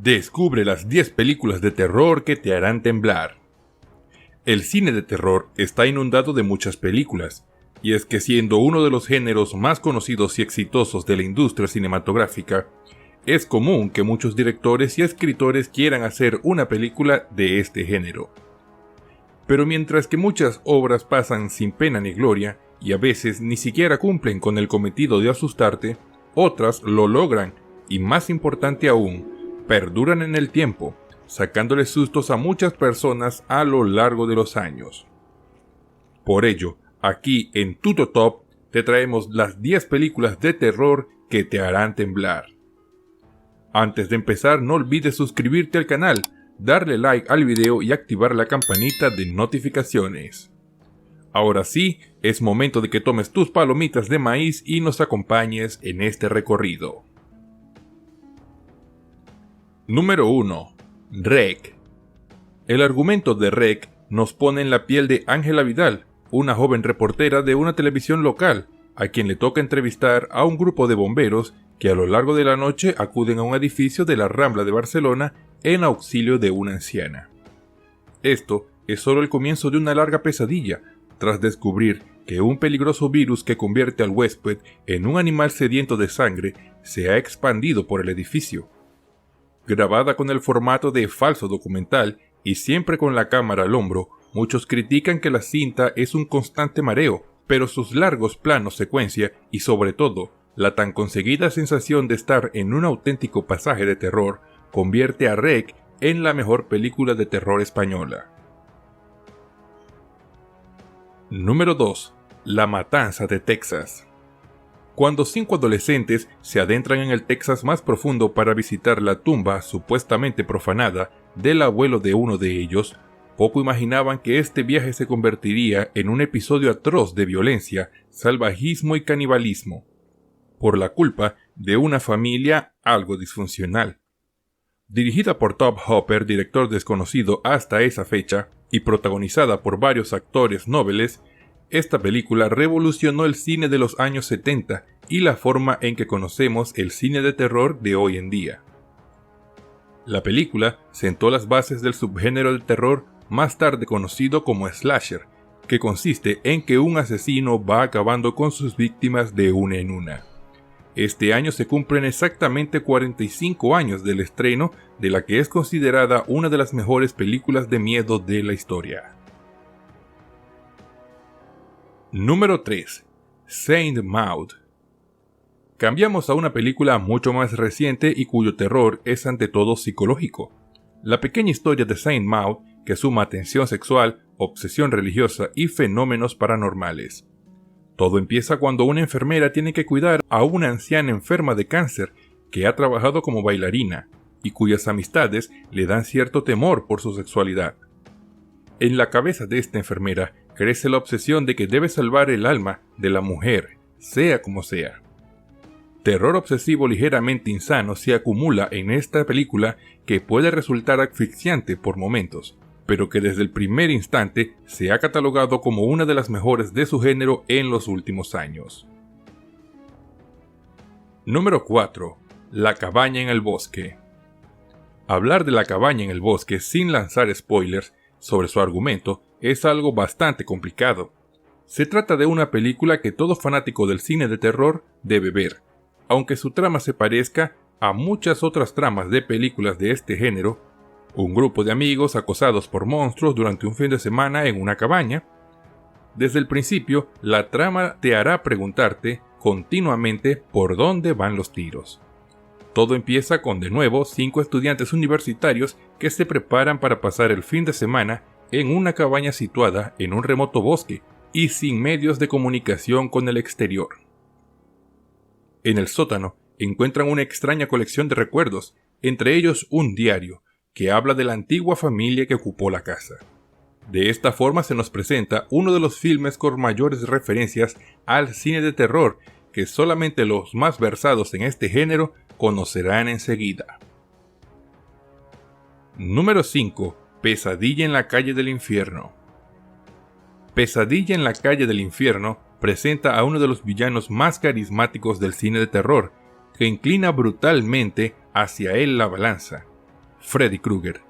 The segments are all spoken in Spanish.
Descubre las 10 películas de terror que te harán temblar. El cine de terror está inundado de muchas películas, y es que siendo uno de los géneros más conocidos y exitosos de la industria cinematográfica, es común que muchos directores y escritores quieran hacer una película de este género. Pero mientras que muchas obras pasan sin pena ni gloria, y a veces ni siquiera cumplen con el cometido de asustarte, otras lo logran, y más importante aún, perduran en el tiempo, sacándole sustos a muchas personas a lo largo de los años. Por ello, aquí en Tuto Top te traemos las 10 películas de terror que te harán temblar. Antes de empezar, no olvides suscribirte al canal, darle like al video y activar la campanita de notificaciones. Ahora sí, es momento de que tomes tus palomitas de maíz y nos acompañes en este recorrido. Número 1. REC. El argumento de REC nos pone en la piel de Ángela Vidal, una joven reportera de una televisión local, a quien le toca entrevistar a un grupo de bomberos que a lo largo de la noche acuden a un edificio de la Rambla de Barcelona en auxilio de una anciana. Esto es solo el comienzo de una larga pesadilla, tras descubrir que un peligroso virus que convierte al huésped en un animal sediento de sangre se ha expandido por el edificio. Grabada con el formato de falso documental y siempre con la cámara al hombro, muchos critican que la cinta es un constante mareo, pero sus largos planos secuencia y sobre todo, la tan conseguida sensación de estar en un auténtico pasaje de terror convierte a REC en la mejor película de terror española. Número 2. La matanza de Texas. Cuando 5 adolescentes se adentran en el Texas más profundo para visitar la tumba supuestamente profanada del abuelo de uno de ellos, poco imaginaban que este viaje se convertiría en un episodio atroz de violencia, salvajismo y canibalismo, por la culpa de una familia algo disfuncional. Dirigida por Tobe Hooper, director desconocido hasta esa fecha, y protagonizada por varios actores nobles, esta película revolucionó el cine de los años 70 y la forma en que conocemos el cine de terror de hoy en día. La película sentó las bases del subgénero de terror más tarde conocido como slasher, que consiste en que un asesino va acabando con sus víctimas de una en una. Este año se cumplen exactamente 45 años del estreno de la que es considerada una de las mejores películas de miedo de la historia. Número 3. Saint Maud. Cambiamos a una película mucho más reciente y cuyo terror es ante todo psicológico. La pequeña historia de Saint Maud, que suma tensión sexual, obsesión religiosa y fenómenos paranormales. Todo empieza cuando una enfermera tiene que cuidar a una anciana enferma de cáncer que ha trabajado como bailarina y cuyas amistades le dan cierto temor por su sexualidad. En la cabeza de esta enfermera crece la obsesión de que debe salvar el alma de la mujer, sea como sea. Terror obsesivo ligeramente insano se acumula en esta película que puede resultar asfixiante por momentos, pero que desde el primer instante se ha catalogado como una de las mejores de su género en los últimos años. Número 4. La cabaña en el bosque. Hablar de La cabaña en el bosque sin lanzar spoilers sobre su argumento es algo bastante complicado. Se trata de una película que todo fanático del cine de terror debe ver, aunque su trama se parezca a muchas otras tramas de películas de este género. Un grupo de amigos acosados por monstruos durante un fin de semana en una cabaña. Desde el principio, la trama te hará preguntarte continuamente por dónde van los tiros. Todo empieza con de nuevo 5 estudiantes universitarios que se preparan para pasar el fin de semana en una cabaña situada en un remoto bosque y sin medios de comunicación con el exterior. En el sótano encuentran una extraña colección de recuerdos, entre ellos un diario, que habla de la antigua familia que ocupó la casa. De esta forma se nos presenta uno de los filmes con mayores referencias al cine de terror que solamente los más versados en este género conocerán enseguida. Número 5. Pesadilla en la calle del infierno. Pesadilla en la calle del infierno presenta a uno de los villanos más carismáticos del cine de terror, que inclina brutalmente hacia él la balanza, Freddy Krueger.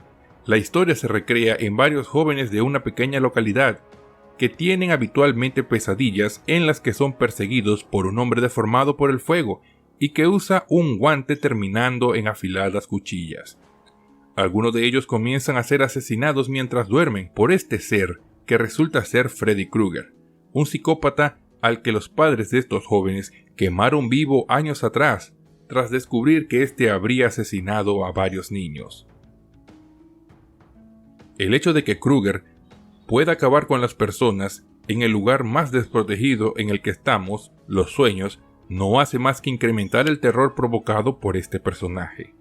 La historia se recrea en varios jóvenes de una pequeña localidad que tienen habitualmente pesadillas en las que son perseguidos por un hombre deformado por el fuego y que usa un guante terminando en afiladas cuchillas. Algunos de ellos comienzan a ser asesinados mientras duermen por este ser que resulta ser Freddy Krueger, un psicópata al que los padres de estos jóvenes quemaron vivo años atrás, tras descubrir que éste habría asesinado a varios niños. El hecho de que Krueger pueda acabar con las personas en el lugar más desprotegido en el que estamos, los sueños, no hace más que incrementar el terror provocado por este personaje.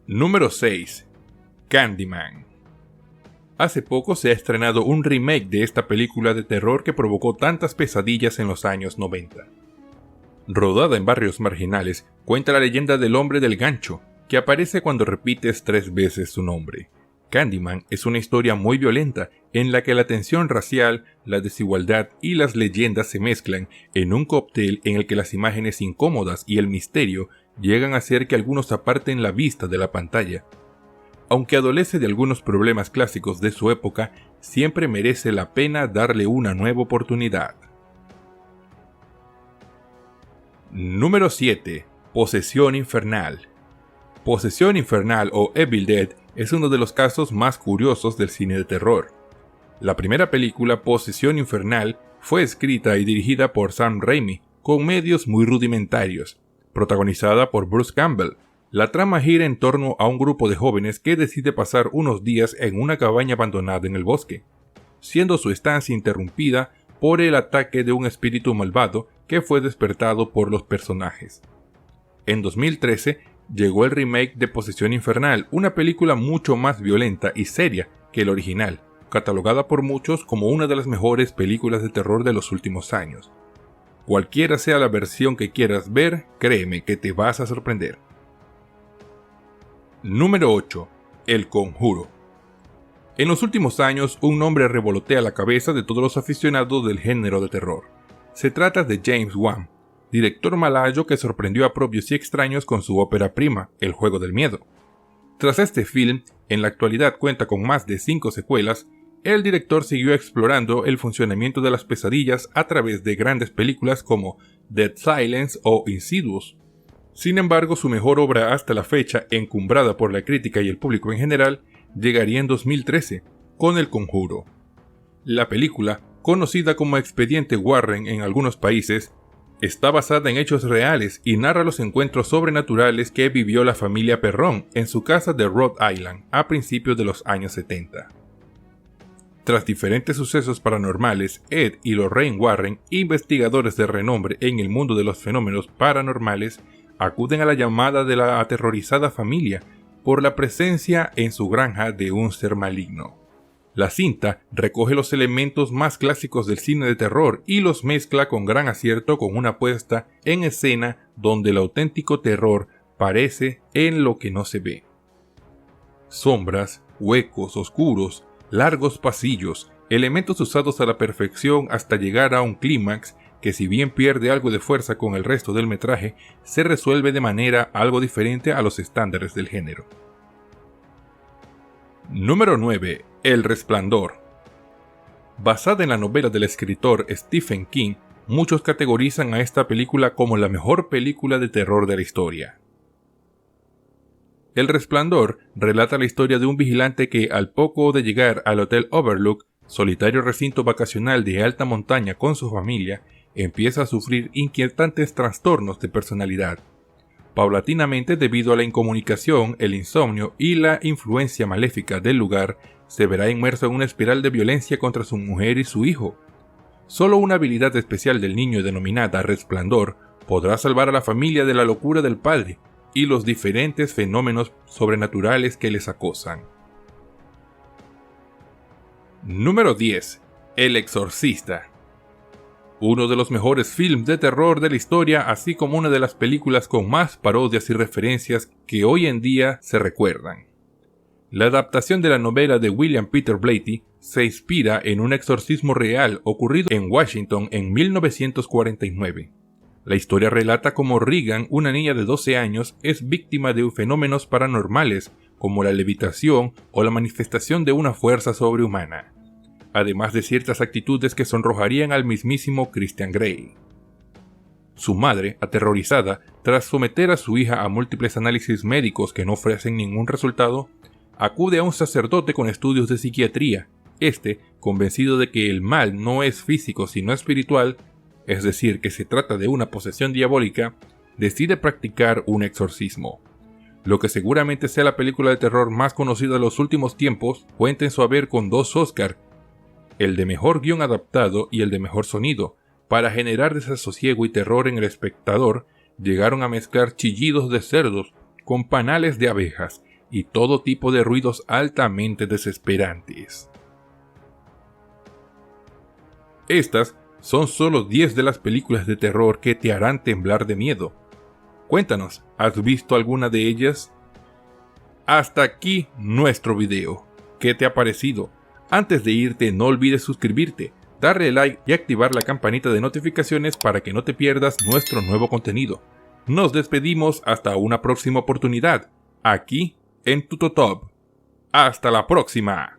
Número 6. Candyman. Hace poco se ha estrenado un remake de esta película de terror que provocó tantas pesadillas en los años 90. Rodada en barrios marginales, cuenta la leyenda del hombre del gancho, que aparece cuando repites 3 veces su nombre. Candyman es una historia muy violenta en la que la tensión racial, la desigualdad y las leyendas se mezclan en un cóctel en el que las imágenes incómodas y el misterio llegan a hacer que algunos aparten la vista de la pantalla. Aunque adolece de algunos problemas clásicos de su época, siempre merece la pena darle una nueva oportunidad. Número 7. Posesión infernal. Posesión infernal o Evil Dead es uno de los casos más curiosos del cine de terror. La primera película, Posesión infernal, fue escrita y dirigida por Sam Raimi, con medios muy rudimentarios. Protagonizada por Bruce Campbell, la trama gira en torno a un grupo de jóvenes que decide pasar unos días en una cabaña abandonada en el bosque, siendo su estancia interrumpida por el ataque de un espíritu malvado que fue despertado por los personajes. En 2013 llegó el remake de Posesión infernal, una película mucho más violenta y seria que el original, catalogada por muchos como una de las mejores películas de terror de los últimos años. Cualquiera sea la versión que quieras ver, créeme que te vas a sorprender. Número 8. El Conjuro. En los últimos años, un nombre revolotea la cabeza de todos los aficionados del género de terror. Se trata de James Wan, director malayo que sorprendió a propios y extraños con su ópera prima, El Juego del Miedo. Tras este film, en la actualidad cuenta con más de 5 secuelas, el director siguió explorando el funcionamiento de las pesadillas a través de grandes películas como Dead Silence o Insidious. Sin embargo, su mejor obra hasta la fecha, encumbrada por la crítica y el público en general, llegaría en 2013, con El Conjuro. La película, conocida como Expediente Warren en algunos países, está basada en hechos reales y narra los encuentros sobrenaturales que vivió la familia Perron en su casa de Rhode Island a principios de los años 70. Tras diferentes sucesos paranormales, Ed y Lorraine Warren, investigadores de renombre en el mundo de los fenómenos paranormales, acuden a la llamada de la aterrorizada familia por la presencia en su granja de un ser maligno. La cinta recoge los elementos más clásicos del cine de terror y los mezcla con gran acierto con una puesta en escena donde el auténtico terror parece en lo que no se ve. Sombras, huecos oscuros, largos pasillos, elementos usados a la perfección hasta llegar a un clímax que, si bien pierde algo de fuerza con el resto del metraje, se resuelve de manera algo diferente a los estándares del género. Número 9. El Resplandor. Basada en la novela del escritor Stephen King, muchos categorizan a esta película como la mejor película de terror de la historia. El Resplandor relata la historia de un vigilante que, al poco de llegar al Hotel Overlook, solitario recinto vacacional de alta montaña con su familia, empieza a sufrir inquietantes trastornos de personalidad. Paulatinamente, debido a la incomunicación, el insomnio y la influencia maléfica del lugar, se verá inmerso en una espiral de violencia contra su mujer y su hijo. Solo una habilidad especial del niño denominada Resplandor podrá salvar a la familia de la locura del padre y los diferentes fenómenos sobrenaturales que les acosan. Número 10. El Exorcista. Uno de los mejores films de terror de la historia, así como una de las películas con más parodias y referencias que hoy en día se recuerdan. La adaptación de la novela de William Peter Blatty se inspira en un exorcismo real ocurrido en Washington en 1949. La historia relata cómo Regan, una niña de 12 años, es víctima de fenómenos paranormales, como la levitación o la manifestación de una fuerza sobrehumana, además de ciertas actitudes que sonrojarían al mismísimo Christian Grey. Su madre, aterrorizada, tras someter a su hija a múltiples análisis médicos que no ofrecen ningún resultado, acude a un sacerdote con estudios de psiquiatría. Convencido de que el mal no es físico sino espiritual, es decir, que se trata de una posesión diabólica, decide practicar un exorcismo. Lo que seguramente sea la película de terror más conocida de los últimos tiempos, cuenta en su haber con 2 Oscar, el de mejor guión adaptado y el de mejor sonido. Para generar desasosiego y terror en el espectador, llegaron a mezclar chillidos de cerdos con panales de abejas y todo tipo de ruidos altamente desesperantes. Estas son solo 10 de las películas de terror que te harán temblar de miedo. Cuéntanos, ¿has visto alguna de ellas? Hasta aquí nuestro video. ¿Qué te ha parecido? Antes de irte, no olvides suscribirte, darle like y activar la campanita de notificaciones para que no te pierdas nuestro nuevo contenido. Nos despedimos hasta una próxima oportunidad, aquí en Tutotop. ¡Hasta la próxima!